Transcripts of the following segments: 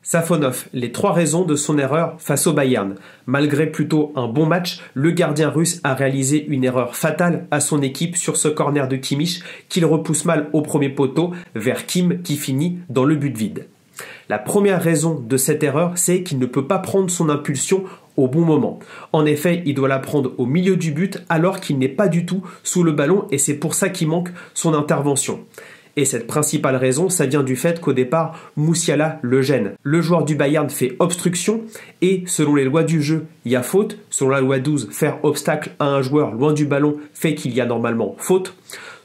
Safonov, les 3 raisons de son erreur face au Bayern. Malgré plutôt un bon match, le gardien russe a réalisé une erreur fatale à son équipe sur ce corner de Kimmich qu'il repousse mal au premier poteau vers Kim qui finit dans le but vide. La première raison de cette erreur, c'est qu'il ne peut pas prendre son impulsion au bon moment. En effet, il doit la prendre au milieu du but alors qu'il n'est pas du tout sous le ballon et c'est pour ça qu'il manque son intervention. Et cette principale raison, ça vient du fait qu'au départ, Musiala le gêne. Le joueur du Bayern fait obstruction et selon les lois du jeu, il y a faute. Selon la loi 12, faire obstacle à un joueur loin du ballon fait qu'il y a normalement faute.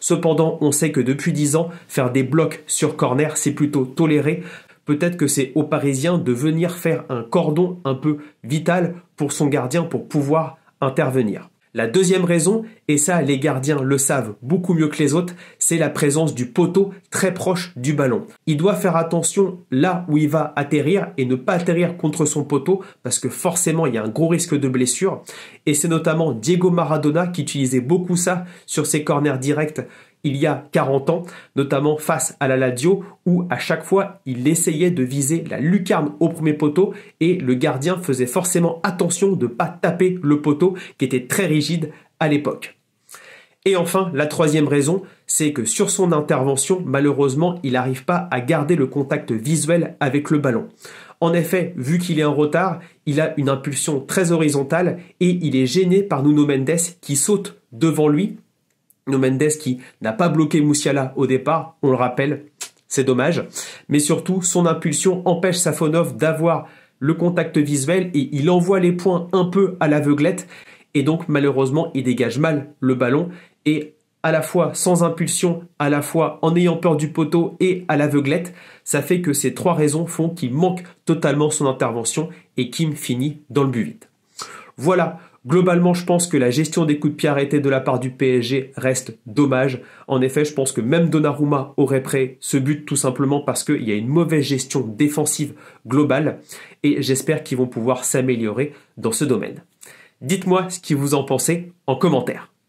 Cependant, on sait que depuis 10 ans, faire des blocs sur corner, c'est plutôt toléré. Peut-être que c'est aux Parisiens de venir faire un cordon un peu vital pour son gardien pour pouvoir intervenir. La deuxième raison, et ça les gardiens le savent beaucoup mieux que les autres, c'est la présence du poteau très proche du ballon. Il doit faire attention là où il va atterrir et ne pas atterrir contre son poteau parce que forcément il y a un gros risque de blessure. Et c'est notamment Diego Maradona qui utilisait beaucoup ça sur ses corners directs il y a 40 ans, notamment face à la Lazio, où à chaque fois, il essayait de viser la lucarne au premier poteau et le gardien faisait forcément attention de ne pas taper le poteau qui était très rigide à l'époque. Et enfin, la troisième raison, c'est que sur son intervention, malheureusement, il n'arrive pas à garder le contact visuel avec le ballon. En effet, vu qu'il est en retard, il a une impulsion très horizontale et il est gêné par Nuno Mendes qui saute devant lui. Nuno Mendes qui n'a pas bloqué Musiala au départ, on le rappelle, c'est dommage. Mais surtout, son impulsion empêche Safonov d'avoir le contact visuel et il envoie les points un peu à l'aveuglette. Et donc, malheureusement, il dégage mal le ballon. Et à la fois sans impulsion, à la fois en ayant peur du poteau et à l'aveuglette, ça fait que ces 3 raisons font qu'il manque totalement son intervention et Kim finit dans le but vide. Voilà. Globalement, je pense que la gestion des coups de pied arrêtés de la part du PSG reste dommage. En effet, je pense que même Donnarumma aurait pris ce but tout simplement parce qu'il y a une mauvaise gestion défensive globale et j'espère qu'ils vont pouvoir s'améliorer dans ce domaine. Dites-moi ce que vous en pensez en commentaire.